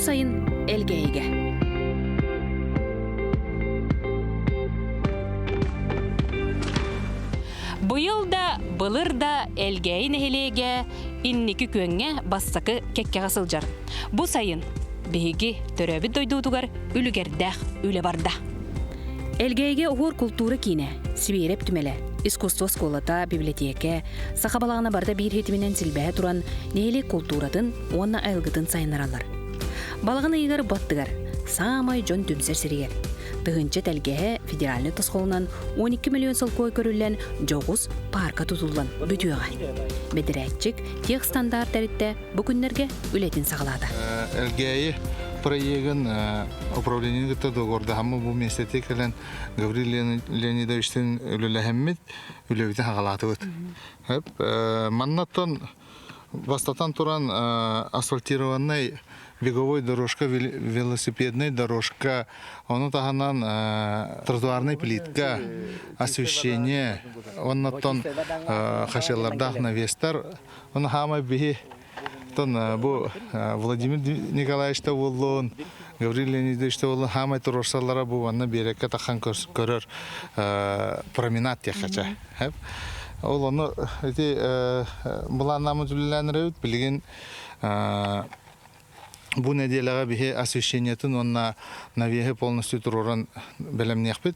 сайын элгейге. Быйыл да, былыр да элгейін эхелеге инники көңе бассакы кекке ғасылжар. Бу сайын бейги төрөбі дойдудугар үлігердәқ үлі барда. Элгейге уғыр культура кине, сибиреп түмеле, искусство сколата, библиотеке, сақабалағына барда бір хетімінен сілбәе туран нейли культурадын, онна айлгытын сайынаралар. Балағына егер баттыгар, самай жон түмсер сиригер. Тығынчы тәлгеге федеральный тосқолынан 12 миллион сыл кой көрілен жоғыз парка тұтылған бүтуеға. Бедірәтчік тех стандарт әрітті бүкіндерге үлетін сағалады. Элгейі проегін управление гыта доғырды хамы бұл местете кәлін Гаврил Леонидовичтің үлілі үлебетін хағалаты өт. Маннаттан бастатан туран асфальтированный беговой дорожка, велосипедная дорожка, он таханан тротуарная плитка, освещение, он на тон хашеллардах на вестер, он хама беги, тон бу Владимир Николаевич Тавуллон, Гаврил Леонидович Тавуллон, хама турорсаллара бу, он на берега тахан көрөр променад яхача. Ол оны бұлан намы түліләнірі өт, білген bu nedelere bir освещениятын онна навеге полностью туроран белемнех бит.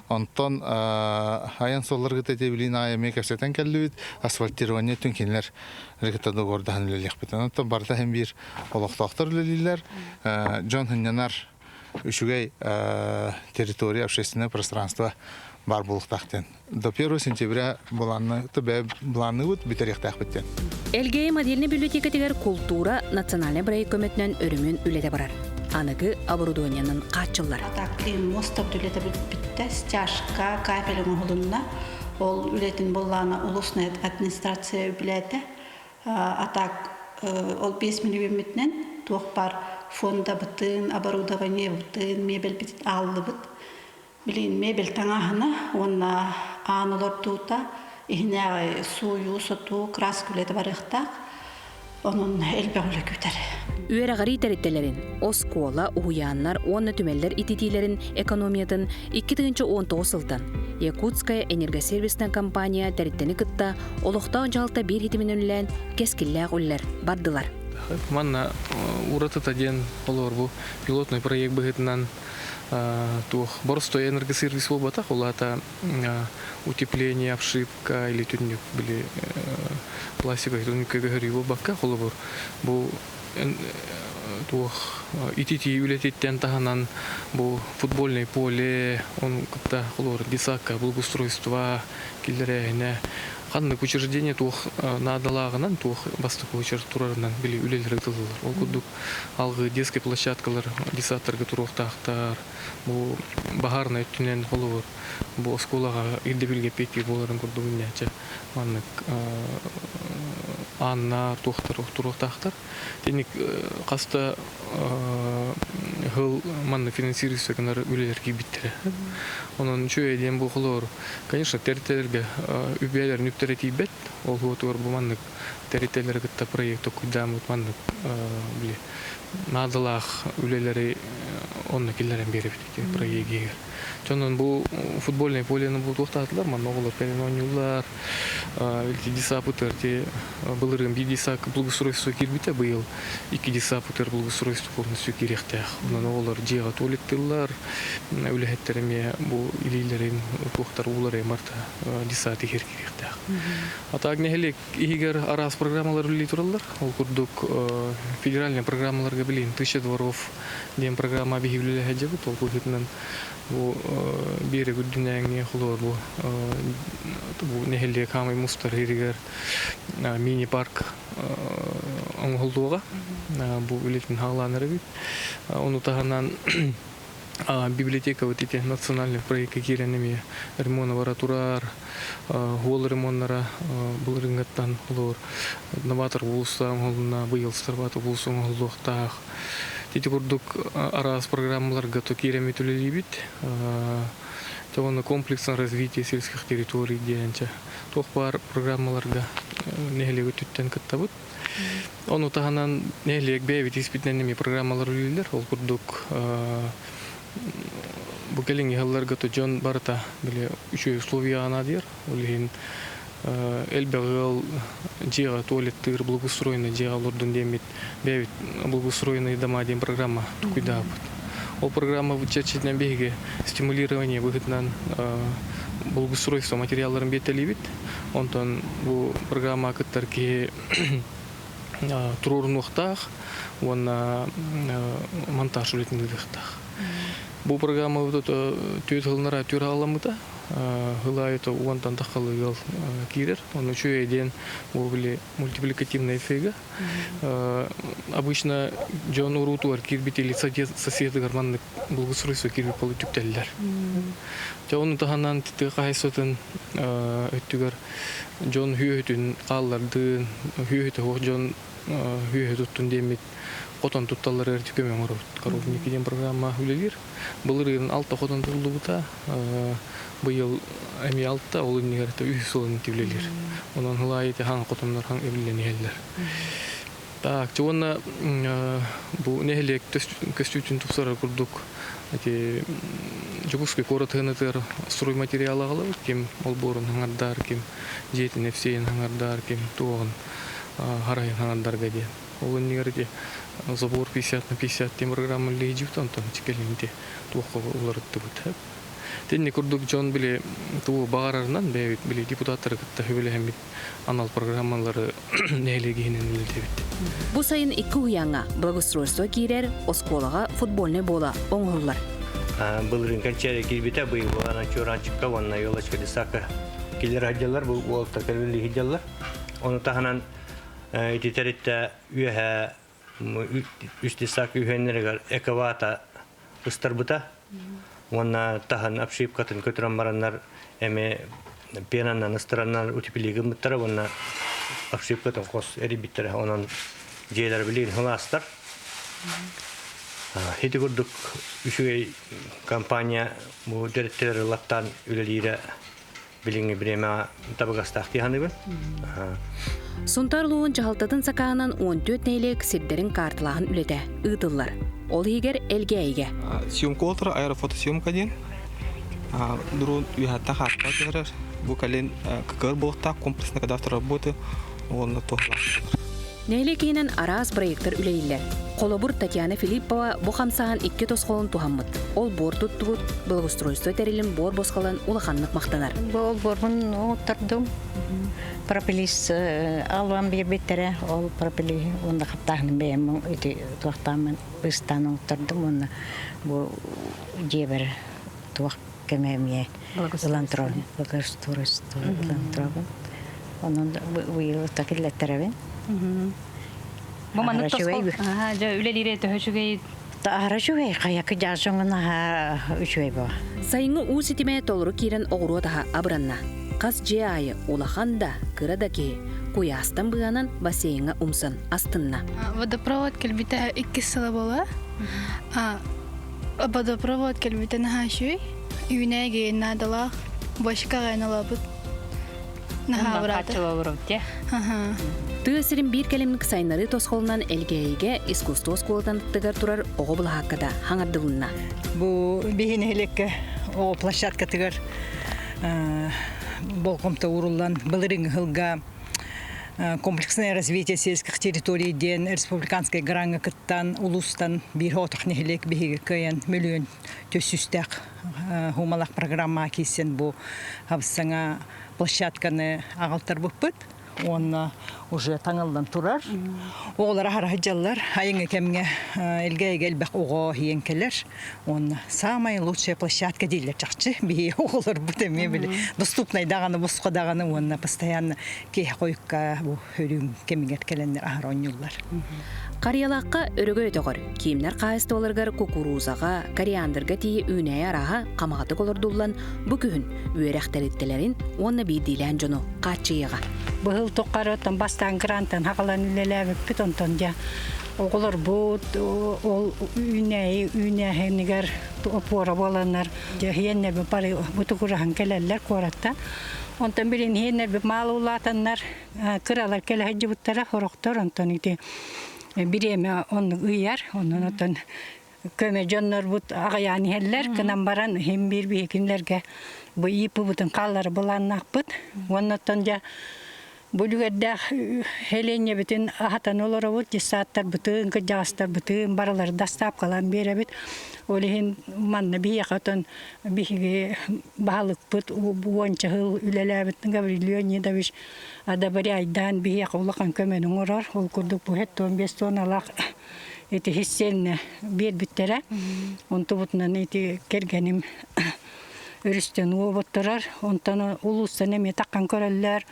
Онтон аян соллар гыте билин аяме кәсетен келдибит. Асфальтирование түнкенлер рекета догордан лелех бит. Онтон барда һәм бир олоқтақтар лелилер. Жон хыннанар үшүгей территория общественное пространство бар булуктактен. До 1 сентября буланны вот битерехтах биттен. Элгей модельный библиотека тегер культура национальный проект көмөтүнөн өрүмүн үлете барар. Аныгы оборудованиянын качыллар. Так, мостов үлете битте, стяжка, капелин улунна, ол үлетин боллана улусная администрация билете. Атак ол 5 миллион метнен туохпар фонда бытын, оборудование бытын, мебель бит алды бит. Билин мебель таңахына, онна аналар тута, ихне сую, соту, краску үлете барықтақ, onun elbette küter. Üyeragari teritellerin, oskola, uyanlar, onunla tümeller ititilerin ekonomiyatın 2019 yıldan Yakutskaya Energoservis'ten kampanya teriteni kıtta oluqta oncalıqta bir hitimin önülen keskiller uller bardılar. Manna uğratı den olur bu pilotный проект быгытынан тух борстой энергосервис бол батах улата утепление, обшивка или тюнник были пластика тюнник говори бол бакка холобор бу тух итити үлететтен таханан бу футбольное поле он кытта холор дисакка благоустройство килдерегине Ханны учреждение тух надалагынан тух бастыкы учрежденияларынан били үлелер тылдылар. Ол кудук алгы детский площадкалар, десаттарга туруктактар, бу баһарный түнен холовор, бу школага ирдебилге пети боларын курдугунча. Манны анна туруктактар. Теник каста хыл манны финансируется канар үлелерге биттире. Онун чөйден бу холор, конечно, территориялерге үбелер бет, ол готор бу манны территориялерге та проект окуйдам манны били надалах үлелери онна киллерен берип проектке. Чонун бу футбольный полени бу токтатылар, манны оголор перенонюлар, илти дисапутерти былырым бидисак благоустройство кирбите быйыл 2 дисапутер благоустройство полностью кирехтах. Онун оголор жега толиктылар, үлехеттереме бу илилерин токтар улары марта дисати кирехтах. Атак нехелек игер арас программалар үлли туралар. Ол курдук федеральный программаларга билин 1000 дворов дем программа бигивлеле хаҗабы толкугытнан бу берег дүнәңне холор бу нехелек хамы мустар игер мини парк оңголдуга бу үлетин хааланыры бит. Ону тагынан библиотека вот эти национальные проекты киренеми ремонт лабораториар гол ремонтнара был рынгаттан лор новатор булсам голна быйыл старбаты булсам голдуктах тити курдук арас программаларга то киреми төлелибит то комплексно развитие сельских территорий денча тох пар программаларга нехлеге түттен кыттабыт. Оны таханан нехлег бэбит испитненеми программалар үлелер. Ол курдук бу келинги халларга то жон барта биле үчөө условия ана дер. Олин элбегыл жига туалеттер благоустроенный жига лордун демит бэбит благоустроенный дома дем программа тукуйдабыт. Ол программа чечетнен беге стимулирование выходнан благоустройство материалларын бетелибит. Онтон бу программа кыттарки турурун уктах, онна монтаж үлетин уктах. Бу программа түйет хылнара түйер аламыта. Хылайты онтан тахалы кирер. Он учу еден мультипликативная эффега. Обычно Джон Урутуар кирбители соседы гарманны благоустройство кирби политюктеллер. Джон таханан тихайсотын өттүгөр Джон хүйөтүн каллардын хүйөтү Джон хүйөтүн демит Котон тутталар эртикемен коровник деген программа үлелер. Былырын алты котон турулута быйыл эми алтта ол нигерте үй солун тивлелер. Онон хылайты хан котоннор хан эбиленелер. Так, жона бу нехлек көстүтүн тусара курдук. Эти жугуски коротынытыр стройматериалы алып, ким олборун хаңардар, ким жетин эфсейин хаңардар, ким туган харайын хаңардарга де. Ол нигерте забор 50 на 50 тем программа лежит, он там чекелинте туган уларытты бут. Тенне курдук жон биле туу багарарынан биле депутаттар кытта хөбөлөмит анал программалары нелегинен билдебит. Бу сайын 2 уянга благоустройство кирер, осколага футбольный бола оңгурлар. Былырын канчары кирбите быйыл болана чуранчыкка ванна ёлачка десака келер адялар бу олта келели адялар. Оны таханан ититеритте үйе үстесак үйеннерге экавата ыстарбыта. Онна тахан обшивкатын көтөрөн барандар эме пенанан ыстыраннар утепилиги мыттара онна обшивкатын кос эрибиттер онан жейлер билин хыластар. Хети курдук үшүгей компания бу дереттер латтан үлелире билинги бирема табагастак диханыбын. Сунтарлуун жалтатын сакаанан 14 нейлек сирдерин картылаһын үлете ыытыллар. Ол егер элгейге. Съемка отра аэрофотосъемка ден. Дрон уйхатта хатта терер. Бу кален кыр болта комплексный кадастр работы он тохла. Нейликинен арас проекттер үлейлер. Колобур Татьяна Филиппова бу хамсаан 2 тосхолун тухаммыт. Ол бор туттубут благоустройство терилин бор боскалан улаханнык мактанар. Бол борбун отурдум. Пропилис алван бирбеттере ол пропили онда хаптахын бем өтө туактамын быстан отурдум онда бу жебер туак кемемие лантрон благоустройство лантрон онун быйыл такиллеттеребин. Маманы тосхол. Жа үлелире төһөчүгей Арашугай каяк жашыңына үчөй ба. Сайыңы ууситиме толру кирен огуруатаха абранна. Кас жеайы улаханда кырадаки куястан быанан бассейнга умсан астынна. Водопровод келбите 2 сыла бола. Водопровод келбите нахашуй. Үйнеге надала башка гайналабыт. Тыасырын бир келемник сайнары тосхолунан элгейге искусство сколотан тыгар турар ого булахаккада хаңардылынна. Бу бихинелекке о площадка тыгар болкомта уруллан былырың хылга комплексное развитие сельских территорий ден республиканской гранга кыттан улустан бир отох нехелек бихиге кыян миллион төсүстак хумалак программа кисен бу хабсаңа площадканы агалтар буппыт. Он уже таңылдан турар. Оғылар харахаджалар, айыңы кемге элгейге элбәк оға хиенкелер. Он самая лучшая площадка дейлер чақчы. Бей оғылар бұтеме білі. Доступнай дағаны, бұсқа дағаны, он постоянно кей қойыққа өрің кемгер келендер ағыр ойнулар. Қариялаққа өрігі өтіғыр. Кейімнер қайысты оларғар кукурузаға, кориандырға тейі үйнәй араға қамағаты қолырдулан бұ күхін өйрәқтәреттелерін оны бейдейлән жону қатшыйыға. Быһыл тоққарыттан бастан грантан хақалан үлеләбіп біт онтан жа оғылар бұд, ол үйнәйінігер опора боланар. Хиенне бі бары бұты күріған келелер қоратта. Онтан билин хенер бі мал улатаннар, кыралар келе жыбыттара хорохтор, онтан ити биреме онны ыяр, оннан отан көме жоннор бут ағаяны хеллер, кынан баран хем бир бейкинлерге бу ипы бутын қаллары бұланнақ бұт, оннан жа Бүлігердәк хелене бітін ағатан олары бұд, жесаттар бұтын, күджағыстар бұтын, баралар дастап қалан бері біт. Олеген манна бейек отын бейге бағылық бұд, буонча ғыл үлелі біттін Гаврилионе давиш адабари айдан бейек олыққан көменің ұрар. Ол күрдік бұхет 15 тонналақ еті хиссенне бер біттері. Онты бұтынан еті кергенім үрістен оғыттырар. Онтаны ұлыстан әме таққан көрелер.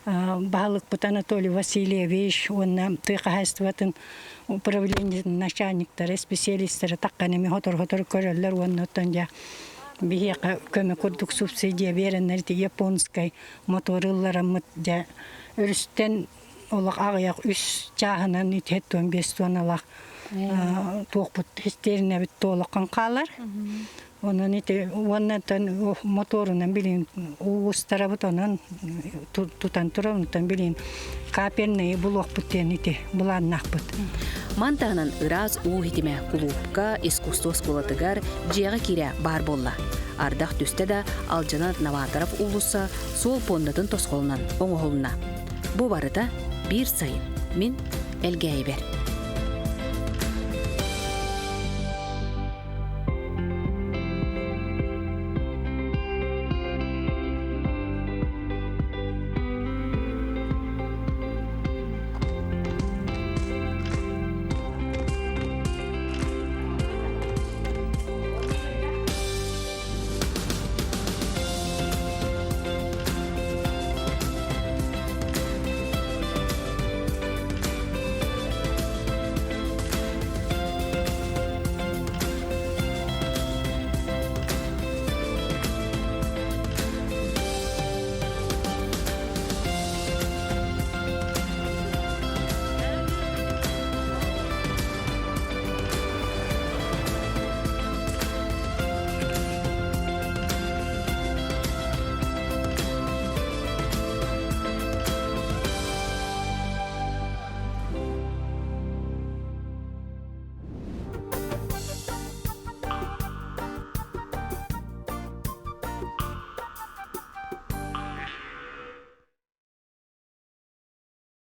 Бағылық бұт Анатолий Васильевич, онна тыйқағайстыватын управлениятын начальниктары, специалисттары таққан әме хотор-хотор көрелер, онна оттан жа бейеқа көмі күрдік субсидия беренлер, японскай моторыллары мұт жа үрістен олық ағаяқ үш жағынан 15 тонналақ тоқ бұт хистеріне біт толыққан қалар. Onun iti ondan motorundan bilin uustara butonan tutan turan bilin kapenneyi bulok buten iti bulannak but. Мантанан ыраз уухитиме клубка искусство сколатыгар жиэға кире бар болла. Ардақ түсті да Алжанат Новаторов улуса сол пондатын тосқолынан оңғолына. Бу барыта бір сайын. Мен Элге Айбер.